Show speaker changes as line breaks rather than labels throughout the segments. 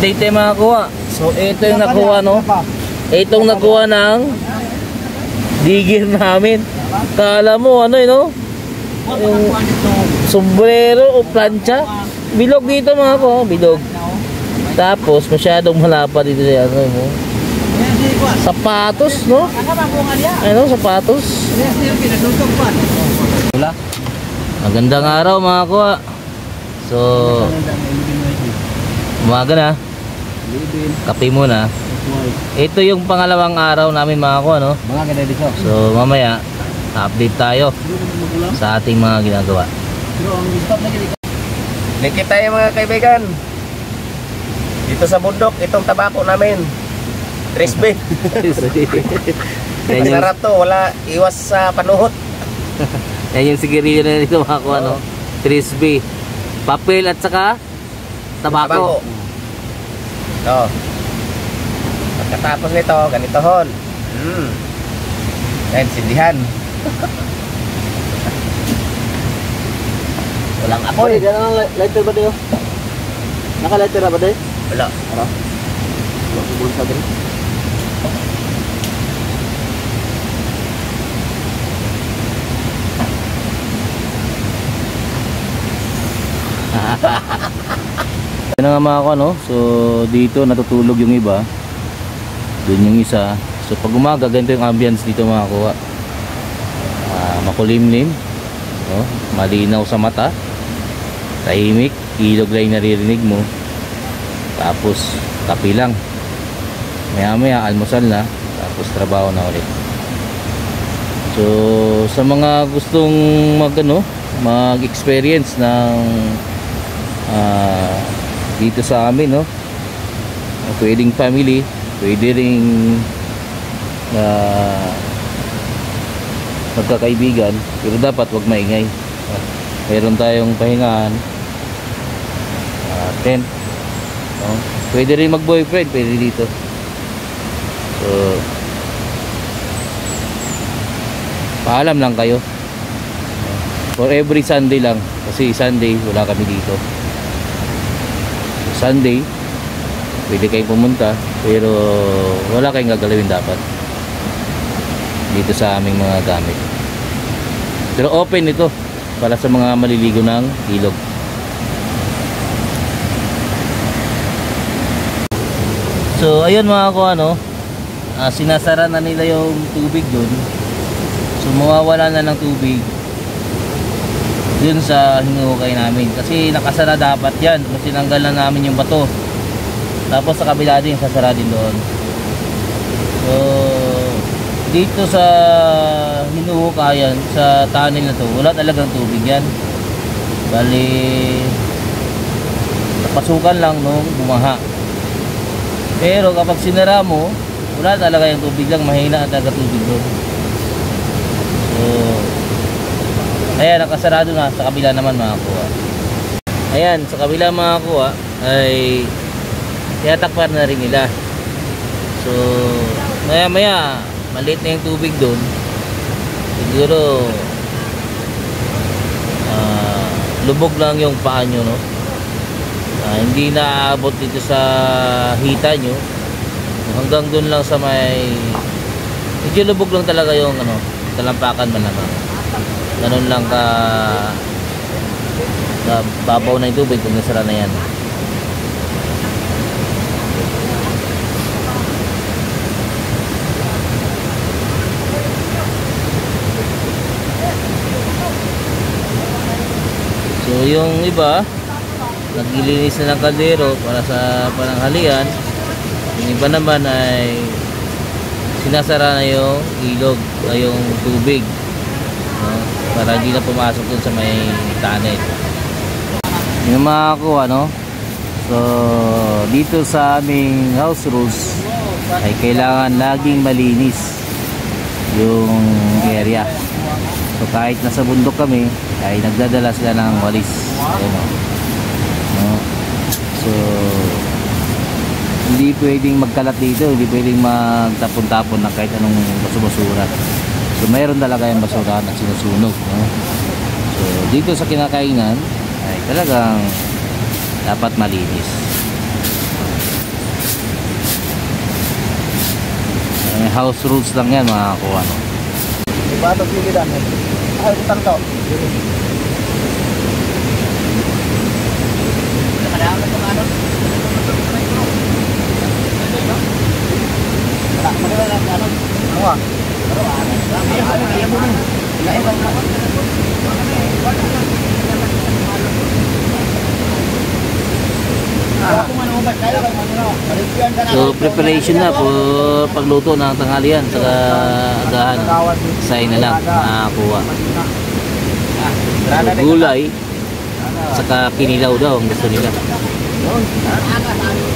update tayo mga kuha. So ito yung nakuha, no? Itong nakuha ng digger namin. Kala mo ano no? Yung sombrero o plancha. Bilog dito mga kuha, bilog. Tapos masyadong malapad dito sa ano mo. Sapatos, no? Ano, sapatos. Wala. Magandang araw mga kuha. So umaga na. Kape muna. Ito yung pangalawang araw namin mga kuha, no? So mamaya update tayo sa ating mga ginagawa.
Likit tayo mga kaibigan. Dito sa bundok, itong tabako namin. Trisbe. Masarap to, wala iwas sa panuhot.
Yan yung sigarilyo na dito mga kuha, no? Trisbe. Papel at saka tabako. Ito.
Pagkatapos nito, ganito hon. Yan, sindihan. Walang apoy.
Diyan ang lighter ba tayo? Naka-lighter ba tayo?
Wala.
Ano? Bulsa din. Yan nga mga ko, no? So dito natutulog yung iba. Doon yung isa. So pag umaga ganito yung ambience dito mga kuha. Makulimlim, no? Malinaw sa mata. Tahimik, ilog lang naririnig mo. Tapos kape lang. Maya maya almusal na. Tapos trabaho na ulit. So sa mga gustong mag-experience ng dito sa amin, no? Pwedeng family, pwede ring magkakaibigan, pero dapat wag maingay. Meron tayong pahingahan, tent, no? Pwede rin mag boyfriend, pwede dito. So paalam lang kayo. For every Sunday lang, kasi Sunday wala kami dito. Sunday pwede kayong pumunta, pero wala kayong gagalawin dapat dito sa aming mga gamit. Pero open ito para sa mga maliligo ng ilog. So ayun mga kuha, sinasara na nila yung tubig dun. So mawawala na ng tubig dun sa hinukay namin, kasi nakasara dapat yan. Kasi tinanggal na namin yung bato, tapos sa kabila din sasara din doon. So dito sa hinuhukayan, sa tunnel na to, wala talagang tubig yan. Bali napasukan lang nung bumaha. Pero kapag sinara mo, wala talaga yung tubig lang, mahina talaga tubig doon. So ayan, nakasarado na sa kabila naman mga kuha. Ayan, sa kabila mga kuha ay tiyatakpan na rin nila. So maya maya maliit na yung tubig doon. Siguro lubog lang yung paa nyo, no? Hindi na aabot dito sa hita nyo. Hanggang doon lang sa may medyo lubog lang talaga yung talampakan man naman. Ganun lang ka babaw na yung tubig kung nasara na yan. So yung iba naglilinis na ng kaldero para sa pananghalian. Yung iba naman ay sinasara na yung ilog ay yung tubig, para hindi na pumasok dun sa may tunnel. Yung mga kuha, so dito sa aming house rules ay kailangan laging malinis yung area. So kahit nasa bundok kami ay nagdadala sila ng walis. So hindi pwedeng magkalat dito, hindi pwedeng magtapon-tapon ng kahit anong basura. So mayroon talaga yung basurahan at sinusunog, So dito sa kinakainan ay talagang dapat malinis. house rules lang yan mga kakuha, no?
Diba ito pilihan? Ay, utang to.
So preparation na po pagluto ng tanghalian sa agahan. Say na lang nakakuha. So, gulay saka kinilaw daw ang gusto nila.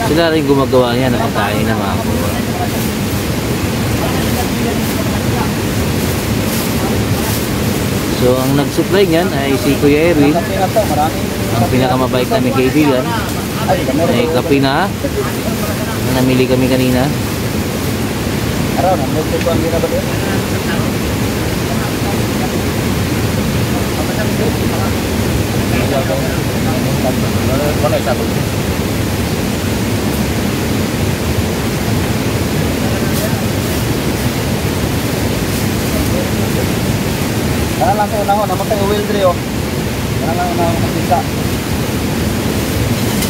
Sila rin gumagawa niya ng pagkain na mga kuha. So ang nag-supply niyan ay si Kuya Erwin, ang pinakamabait namin kaibigan. May kape na namili kami kanina.
Araw na, may tutuan din na ba din? Wala isa to. Kaya lang sa unahon, naman tayo wheel dre oh. Kaya lang unahon kapisa.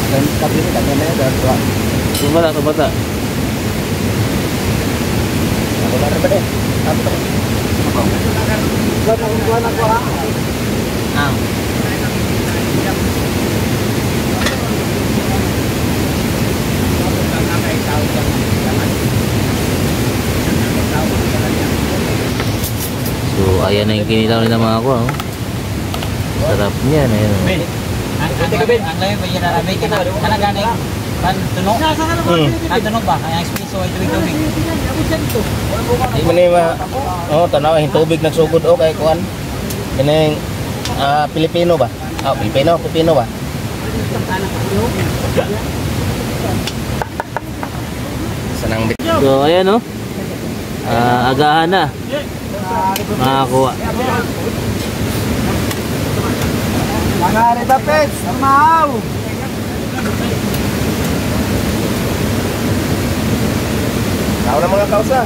Dan kabini kanya na yun, dahil tuwa.
Tumata.
Ako na rin ba din? Ano ito? Tuwa na ko ha?
So ayan na yung kinilaw nila mga kuha, oh. Sarap niyan, ayun.
Ang layo ba yun na namin? Kana ganing kan tunog? Kan tunog ba? Ang espresso ay tubig-tubig.
Di man ni tanaw yung tubig nagsugod o kay kuan. Kining Pilipino ba? Pilipino ba? Sanang bit.
So ayan, oh. Agahan na. Makakuha.
Mga Rita Pets, amaw! Tao na mga kausa.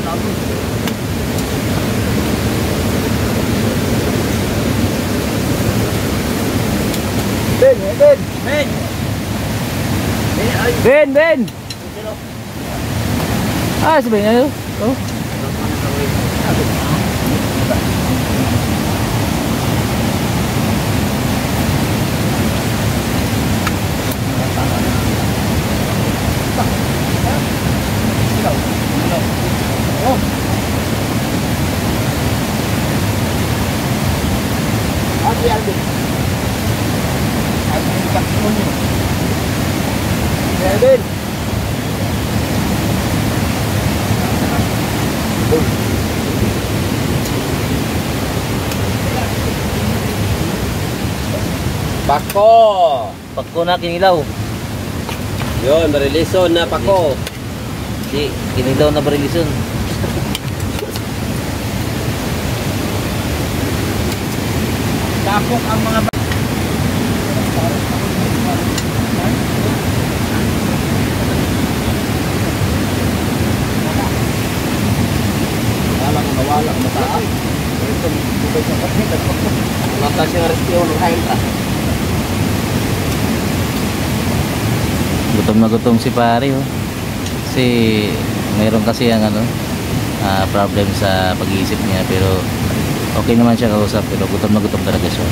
Ben! Ah, si Ben, ano? Oh. Pako na kinilaw.
Yun, barilison na pako.
Di, kinilaw na barilison.
Tapok ang mga
Wala ko mataas. Ito, bukay sa kapit. Mata siya rescue ng hain ka.
Gutom na gutom si pare, oh. Kasi mayroon kasi ang problem sa pag-iisip niya, pero okay naman siya kausap, pero gutom na gutom talaga siya.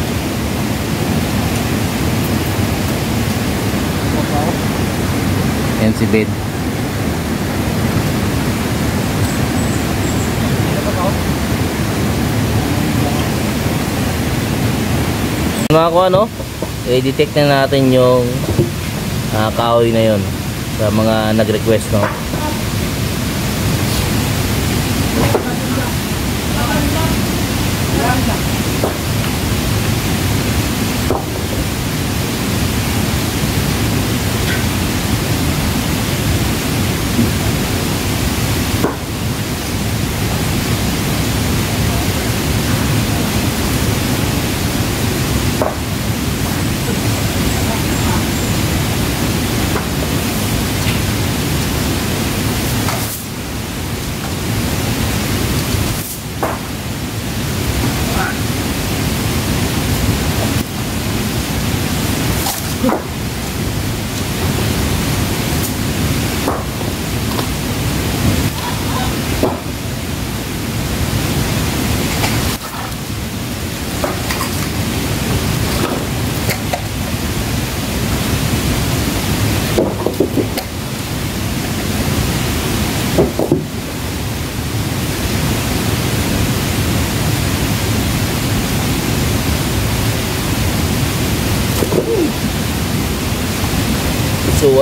Yan si Ben. Mga ko i-detect na natin yung kahoy na yon sa mga nag-request, no.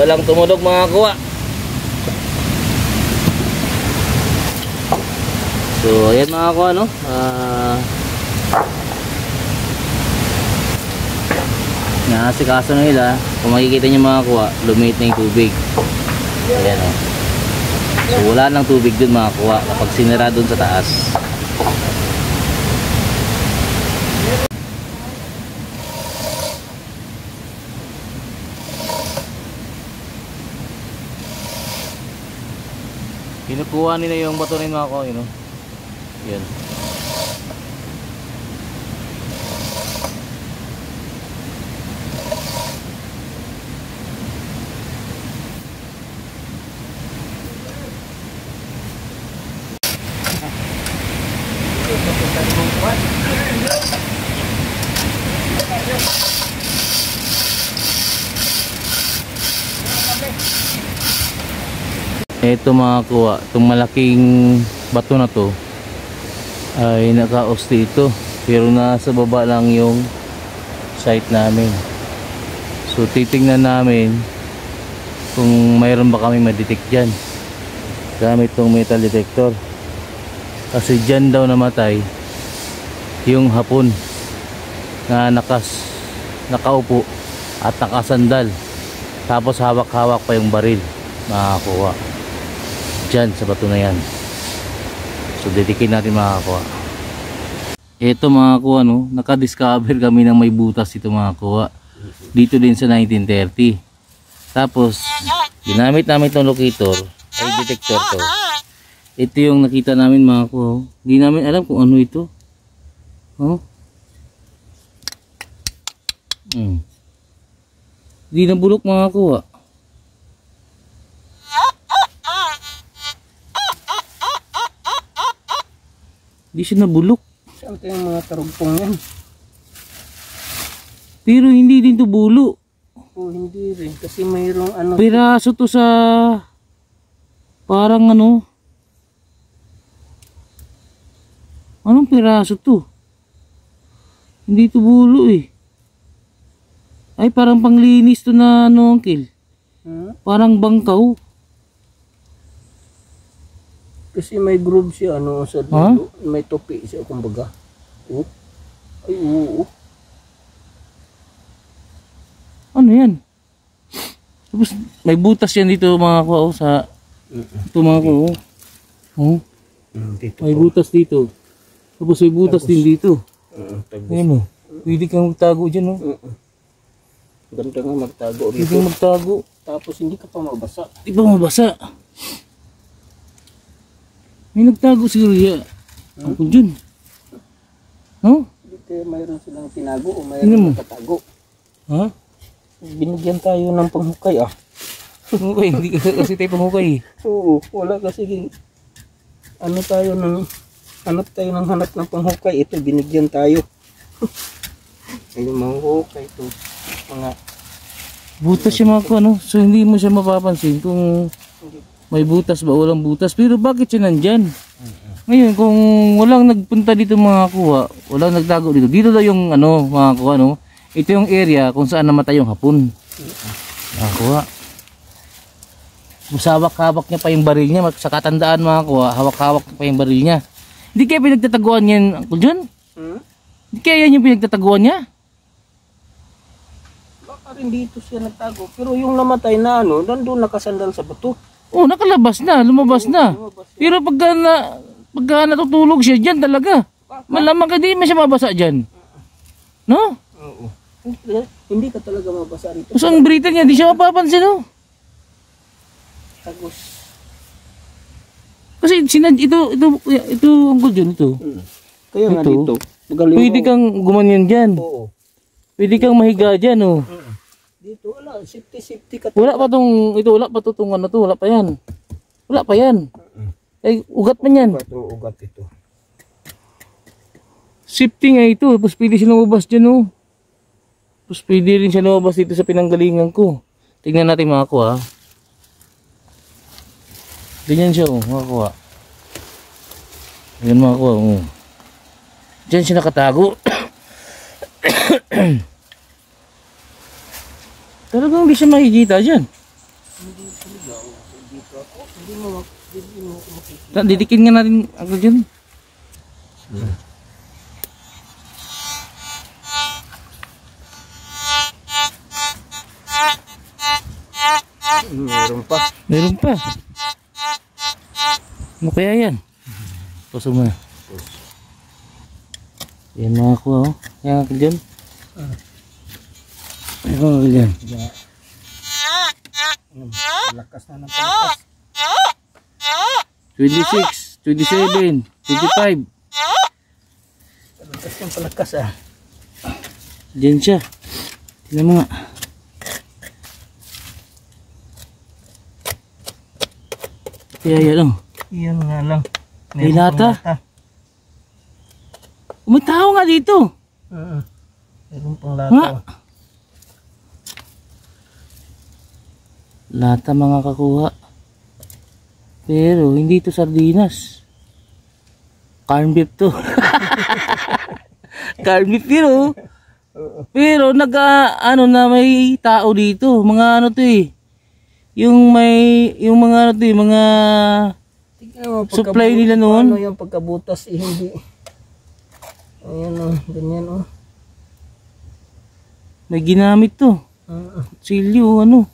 walang tumunog mga kuwa. So ayan mga kuwa, no, nakasikaso na nila. Kung makikita nyo mga kuwa, lumit na yung tubig. Ayan o. So wala nang tubig dun mga kuwa kapag sinira dun sa taas. Kinukuha nila yung bato rin mga kuwa, yan. Ito mga kuwa, itong malaking bato na to ay naka-oste ito, pero nasa baba lang yung site namin. So titingnan namin kung mayroon ba kami ma-detect dyan gamit tong metal detector, kasi dyan daw namatay yung hapon na nakaupo at nakasandal, tapos hawak-hawak pa yung baril mga kuwa dyan sa bato na yan. So dedikin natin mga kuwa. Ito mga kuwa, no, nakadiscover kami ng may butas ito mga kuwa, dito din sa 1930. Tapos ginamit namin itong locator ay detector to. Ito yung nakita namin mga kuwa. Hindi namin alam kung ano ito. Hindi nabulok mga kuwa. Hindi siya nabulok.
Saan yung mga tarugpong yan?
Pero hindi din to bulo.
O hindi rin, kasi mayroong ano.
Piraso to sa parang ano. Anong piraso to? Hindi to bulo eh. Ay parang panglinis to na ano, uncle. Parang bangkaw.
Kasi may groove siya ano sa dulo, may topi siya kumbaga. Ay oo.
Ano yan? Tapos may butas yan dito mga kuwa sa ito mga kuwa.
Dito
May butas dito. Tapos may butas din dito. Ayun mo. Pwede kang magtago dyan, no?
Ganda nga magtago
Pwede
dito.
kang magtago.
Tapos hindi ka pa mabasa.
Di ba mabasa? May nagtago siguro yan. Ako dyan. No?
Dito mayroon silang tinago o
Tingnan mo.
mayroon nakatago.
Ha?
Binigyan tayo ng panghukay
Pangukay, hindi kasi tayo pangukay.
Oo, wala kasi ano tayo ng hanap ng panghukay. Ito binigyan tayo. Ay manghukay ito. Mga
Butas siya mga kuwa, no? So hindi mo siya mapapansin kung may butas ba o walang butas. Pero bakit siya nandyan? Ngayon kung walang nagpunta dito mga kuwa, walang nagtago dito, dito daw yung ano mga kuwa, no? Ito yung area kung saan namatay yung hapon. Mga kuwa, hawak-hawak niya pa yung baril niya. Sa katandaan mga kuwa, hawak-hawak pa yung baril niya. Hindi kaya pinagtataguan yan, Uncle John? Hindi kaya yan yung pinagtataguan niya?
baka rin dito siya nagtago. Pero yung namatay na ano, nandun nakasandal sa bato.
Oh, nakalabas na, lumabas na. Pero pagka natutulog siya dyan talaga, malamang ka di man siya mabasa dyan. No?
Oo. Hindi ka talaga mabasa rito.
Tapos ang breather niya, di siya mapapansin, no?
Tagos.
Kasi ito, Uncle John, ito.
Kaya nga
Ito,
dito. Magaling
Pwede
mo.
kang gumanyan dyan.
Oo.
Pwede kang mahiga dyan, oh.
Dito wala. Safety ka.
Wala pa tong, ito wala pa to, tong ano to, wala pa yan. Wala pa yan. Ay, ugat man yan.
Ito ugat ito.
Safety nga ito, tapos pwede siya lumabas dyan, oh. Tapos pwede rin siya lumabas dito sa pinanggalingan ko. Tingnan natin mga kuha. Ganyan siya, oh, mga kuha. Ganyan mga kuha, oh. Diyan siya nakatago. Talagang hindi siya makikita dyan.
dito ako. Hindi mo ako makikita.
Didikin nga natin agad yun.
Meron pa.
Meron pa. Ano kaya yan? Puso mo na. Yan mga kuha oh. Yan agad yun. Yan agad yan.
Palakas na ng palakas.
26, 27, 25.
Palakas ng palakas ah.
Diyan siya. Tingnan mo nga. Kaya yan oh.
Iyan nga lang.
May lata. Umitaw nga dito.
Meron pang lata.
Nga. Lata mga kakuha. Pero hindi to sardinas. Corn beef to. Corn beef pero ano na may tao dito. Mga ano to eh. Yung mga ano to eh, mga supply nila noon.
Ano yung pagkabutas eh, hindi. Ayan o, ganyan o.
May ginamit to. Silyo ano.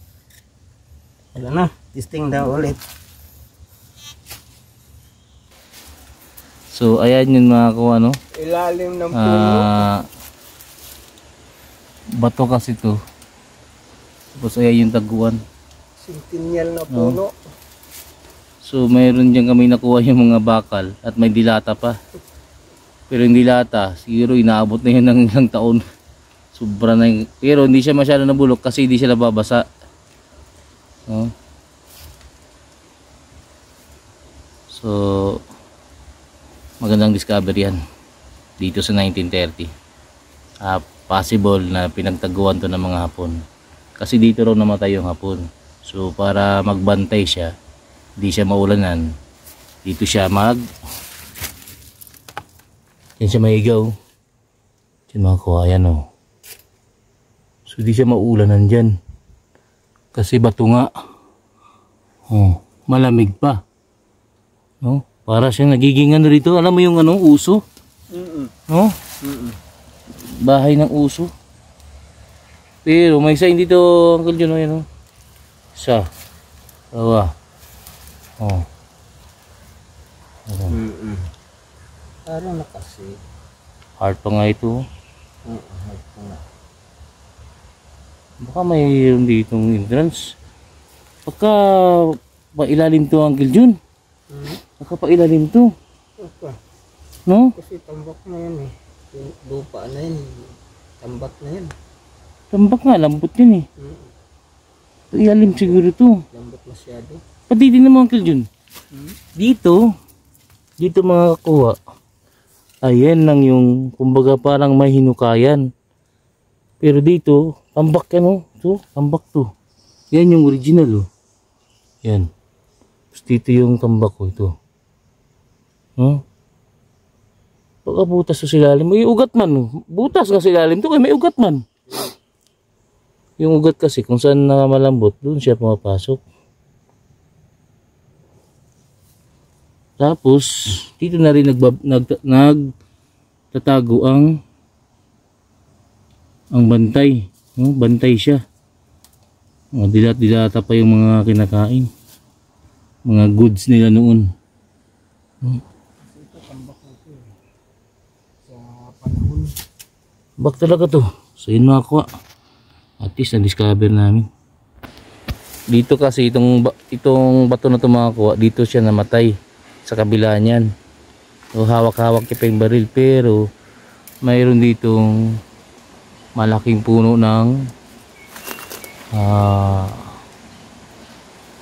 Wala na, testing daw ulit.
So ayan yun mga kuha no.
Ilalim ng puno.
Bato kasi to. Tapos ayan yung taguan.
Centennial na puno.
So mayroon dyan kami nakuha yung mga bakal at may dilata pa. Pero yung dilata, siguro inaabot na yun ng ilang taon. Sobra na yung, pero hindi siya masyado nabulok kasi hindi siya nababasa. So magandang discovery yan dito sa 1930. Possible na pinagtaguan to ng mga Hapon. Kasi dito raw namatay yung Hapon. So para magbantay siya, hindi siya maulanan, dito siya yan siya maigaw. Yan mga kuha, yan o. So di siya maulanan dyan. Kasi bato nga. Malamig pa. No? Para siyang nagiging ano rito. Alam mo yung ano, uso? No? Bahay ng uso. Pero may sign dito, Uncle John, yan o. Isa. Dalawa.
Parang na kasi.
Heart pa nga ito.
Heart pa nga.
Baka mayroon ditong entrance. Pagka pailalim to, Uncle John. Pagka pailalim to. No?
Kasi tambak na yan eh. Yung lupa na yan. Tambak na yan.
Tambak nga, lambot yun eh. Pailalim siguro to.
Lambot masyado.
Pati din naman, Uncle John. Dito mga kakuha. Ayan lang yung, kumbaga parang may hinukayan. Pero dito, tambak yan o. So, tambak to. Yan yung original o. Yan. Tapos dito yung tambak ko ito. Pagkabutas sa silalim, may ugat man. Butas nga silalim to, kaya may ugat man. Yung ugat kasi, kung saan na malambot, doon siya pumapasok. Tapos, dito na rin nagtatago ang bantay. Bantay siya. Dilat-dilata pa yung mga kinakain. Mga goods nila noon. Bak talaga to. So yun mga kuha. At least na-discover namin. Dito kasi itong bato na ito mga kuha, dito siya namatay. Sa kabila niyan. So hawak-hawak niya pa yung baril. Pero mayroon ditong malaking puno ng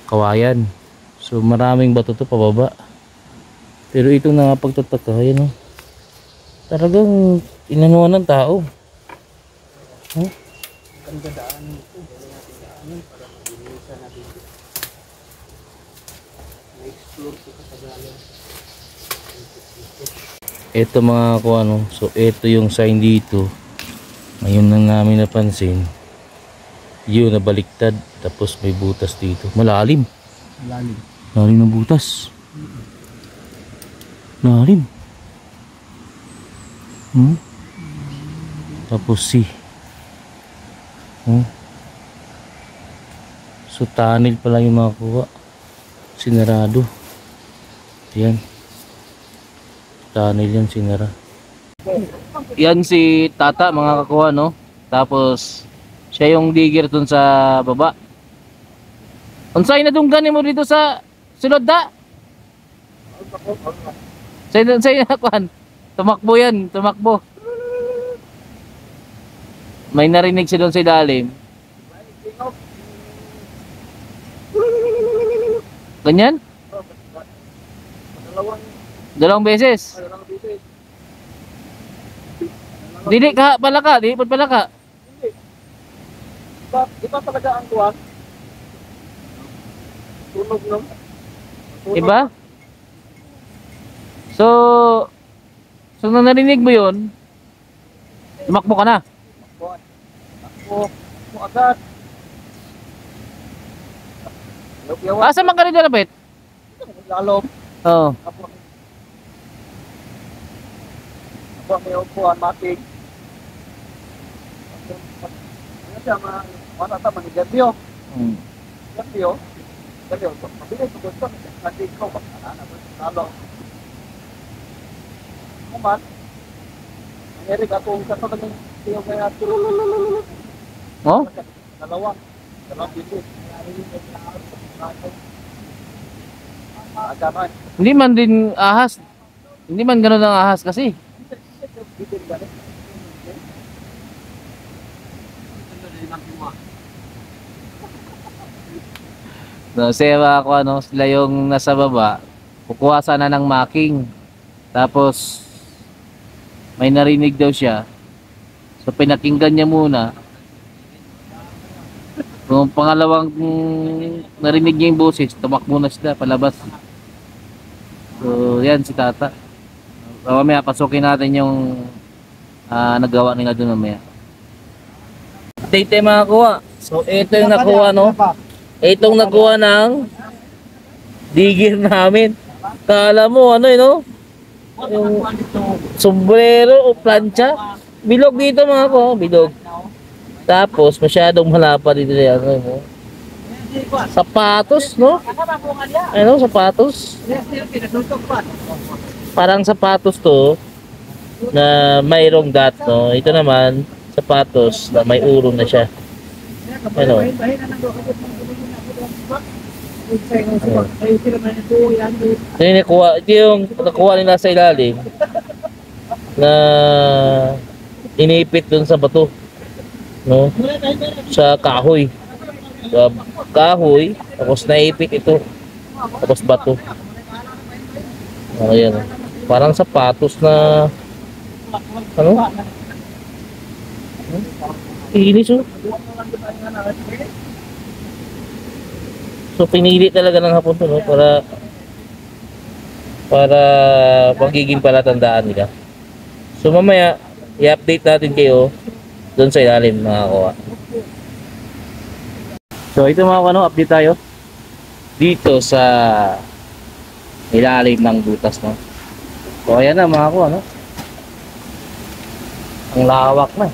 kawayan. So maraming bato to pababa. Pero itong nakapagtataka, yan o. Talagang inanuhan ng tao.
Ganda daanan ito. Dali natin daanan para mag-inisa natin ito. Na-explore ito katagalan.
Ito mga kuano. So ito yung sign dito. Ngayon lang namin napansin. Yun nabaliktad. Tapos may butas dito. Malalim.
Lalim.
Lalim ng butas. Lalim. Tapos C. So tunnel pala yung makakuha. Sinarado. Yan. Tunnel yan, sinara. Yan si Tata, mga kakuha, no? Tapos siya yung digger dun sa baba. Unsay na dunggan mo dito sa sulod da? Say kuan. Tumakbo yan, tumakbo. May narinig siya doon sa ilalim. Ganyan? Dalawang beses. Dili ka pala ka, di pala ka.
Di ba talaga ang tuwan? Tunog no?
Iba? So nung narinig mo yun, tumakbo ka na.
Ako agad.
Asa man ka rin dyan,
Lalom.
Oo.
Ako may upuan, matig. Ano siya, manata man ni Gabriel. Gabriel. Mabilis ko gusto. Hindi ko, lalo. Kuman. Ang Eric, ako sa talagang siyo kaya
Oh?
Dalawang bisis. Agaman.
Hindi man din ahas. Hindi man gano'n ang ahas kasi. No, sewa ako sila yung nasa baba. Kukuha sana ng marking. Tapos may narinig daw siya. So pinakinggan niya muna. Kung pangalawang narinig niya yung boses, tumakbo na sila palabas. So yan si Tata. So, mamaya pasukin natin yung nagawa nila doon mamaya. Update tayo mga kuha. So ito yung nakuha, no? Itong nakuha ng digger namin. Kala mo no? Yung sombrero o plancha. Bilog dito mga kuha, bilog. Tapos masyadong malapa dito yan, no? Sapatos, no? Ano, sapatos? Parang sapatos to na mayroong dot, no? Ito naman sapatos na may urong na siya. Ano? Ito yung nakuha nila sa ilalim na inipit dun sa bato, no? Sa kahoy. Sa kahoy, tapos naipit ito, tapos bato. Ayan, parang sapatos na ano? Inis, oh. So pinili talaga ng Hapon to, no? Para magiging palatandaan nila. So mamaya i-update natin kayo doon sa ilalim, mga kuha. So ito mga kano, update tayo dito sa ilalim ng butas, no? So ayan na mga kuha, no? Ang lawak na.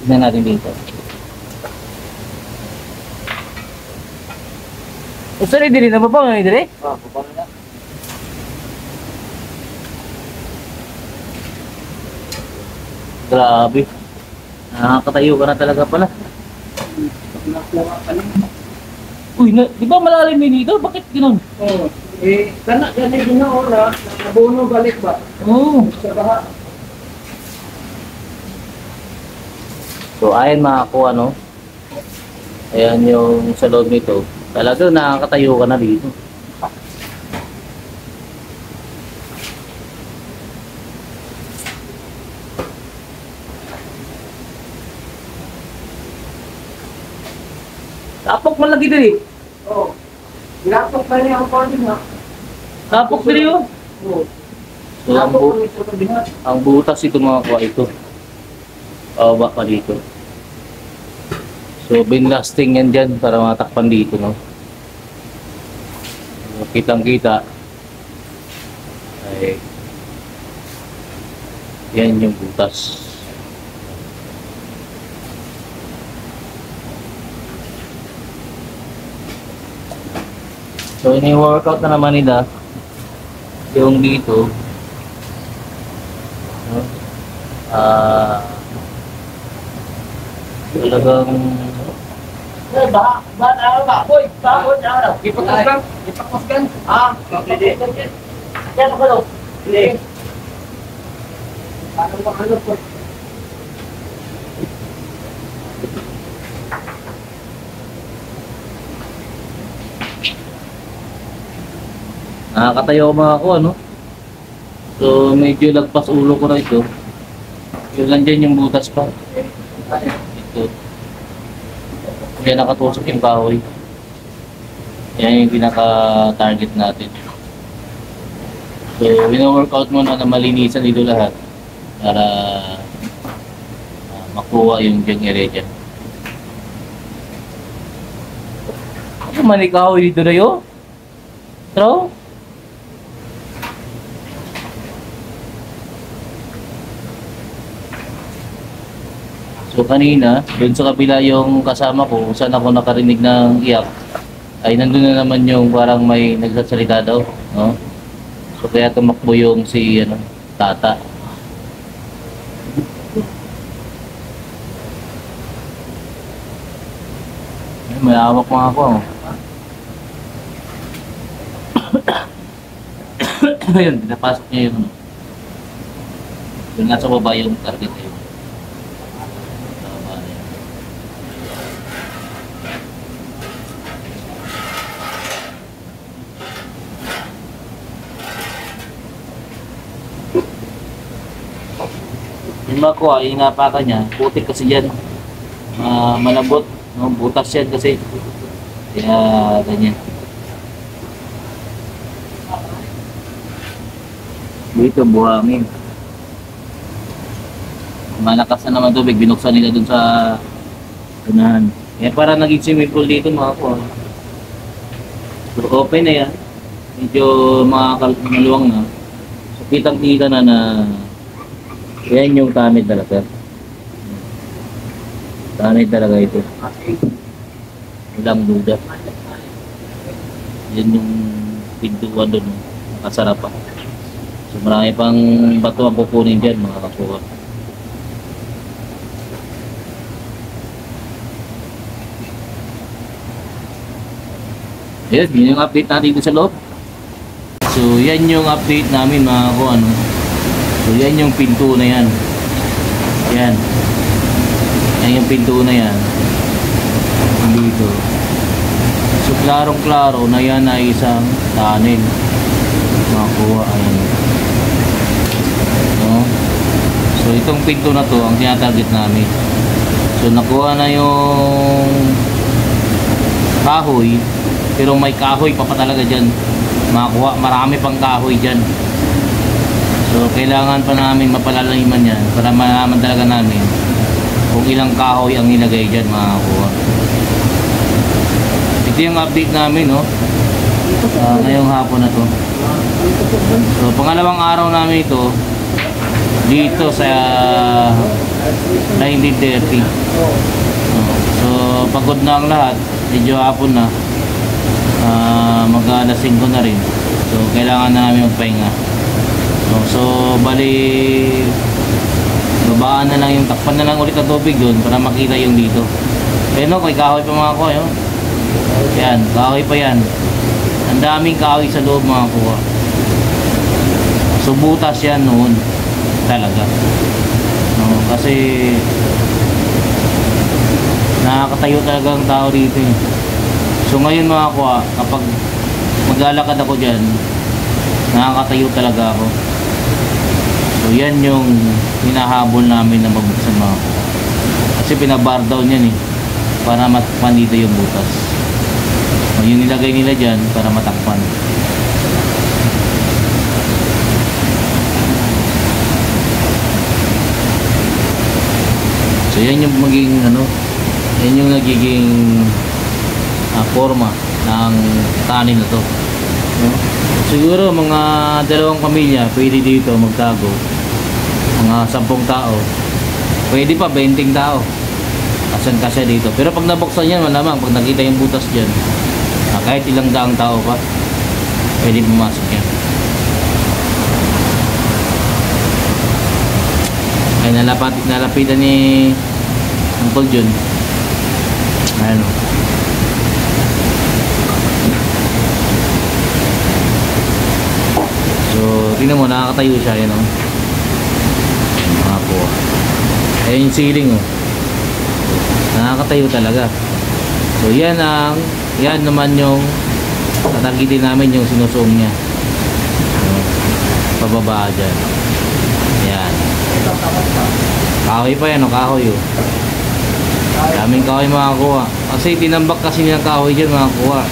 Tignan natin dito. Sorry, dili na ba po ngayon, dili?
Ah, baba na.
Grabe. Nakakatayo ka na talaga pala. Uy, di ba malalim din dito? Bakit gano'n?
Oo. Ganun na oras, nabuno balik ba?
Oo.
Sa baha.
So, ayan mga kuha, no? Ayan yung sa loob nito. Talaga nakakatayo ka na dito. Tapok man lagi diri.
Oo. Lapok pa niya ang party na.
Tapok diri, oh.
Oo.
So, ang butas ito mga kuha ito. Ba pa dito. So, binlasting yan dyan para matakpan dito, no? So, kitang-kita ay yan yung butas. So, ini-workout na naman nila yung dito. No? Talagang nakakatayo mga ako, ano? So, medyo lagpas ulo ko na ito. Yun lang dyan yung butas pa. Ito. Kaya nakatusok yung kahoy. Yan yung pinaka-target natin. So, wino-workout muna na malinisan dito lahat para makuha yung dyan area dyan. Ano man yung kahoy dito na yun? Tro? So kanina, doon sa kabila yung kasama ko, saan ako nakarinig ng iyak, ay nandun na naman yung parang may nagsasalita daw, no? So kaya tumakbo yung si tata. Ay, may awak mga ako. Ayun, pinapasok niya yung nasa baba yung target na yun. Yung makuha, yung napaka niya, putik kasi yan. Malambot, no? Butas yan kasi. Kaya ganyan. Dito buhangin. Malakas na naman tubig, binuksan nila dun sa unahan. Kaya para naging swimming pool dito mga kuha. So open na yan. Medyo maluwang na. So kitang-kita na yan yung tanid talaga. Tanid talaga ito. Walang duda. Yan yung pintuan doon. Nakasarap pa. So marami pang bato ang pupunin dyan mga kakuha. Yes, yun yung update natin dito sa loob. So yan yung update namin mga kakuha. So yan yung pinto na yan. Yan. Yan yung pinto na yan. Dito. So klarong-klaro na yan ay isang tunnel. Makuha. Ayan. No? So itong pinto na to ang tinatarget namin. So nakuha na yung kahoy. Pero may kahoy pa talaga dyan. Makuha. Marami pang kahoy dyan. So kailangan pa namin mapalaliman yan para malaman talaga namin kung ilang kahoy ang nilagay dyan mga kakuha. Ito yung update namin, no? Ngayong hapon na to. So pangalawang araw namin ito dito sa 1930. So pagod na ang lahat, medyo hapon na, mag-alas 5 na rin. So kailangan na namin magpahinga. So bali babaan na lang yung takpan na lang ulit ang tubig doon para makita yung dito. Pero may kahoy pa mga kuha. Yan, kahoy pa yan. Ang daming kahoy sa loob mga kuha. So butas yan noon talaga. No, kasi nakakatayo talaga ang tao dito. So ngayon mga kuha, kapag maglalakad ako dyan, nakakatayo talaga ako. So yan yung hinahabol namin na mabuksan mga kuha. Kasi pinabar down yan para matakpan dito yung butas. So yung nilagay nila dyan para matakpan. So yan yung magiging yan yung nagiging forma ng tanin na to. Siguro mga 2 pamilya pwede dito magtago. Mga 10 tao. Pwede pa 20 tao. Kasan kasya dito. Pero pag nabuksan yan, malamang pag nakita yung butas dyan, kahit ilang daang tao pa, pwede pumasok yan. Ay nalapitan ni Uncle Jun. Ayan o. So, tingnan mo, nakakatayo siya, yan o. Nakakuha. Ayan yung ceiling o. Nakakatayo talaga. So, yan naman yung tatargetin namin yung sinusuong niya. Pababa dyan. Yan. Kahoy pa yan o, kahoy o. Daming kahoy makakuha. Kasi tinambak kasi nilang kahoy dyan makakuha.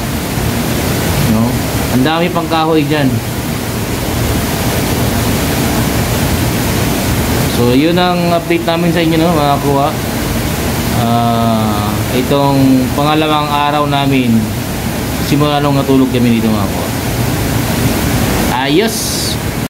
No? Ang dami pang kahoy dyan. So yun ang update namin sa inyo, no, mga kuha. Itong pangalawang araw namin simula nung natulog kami dito, mga kuha. Ayos!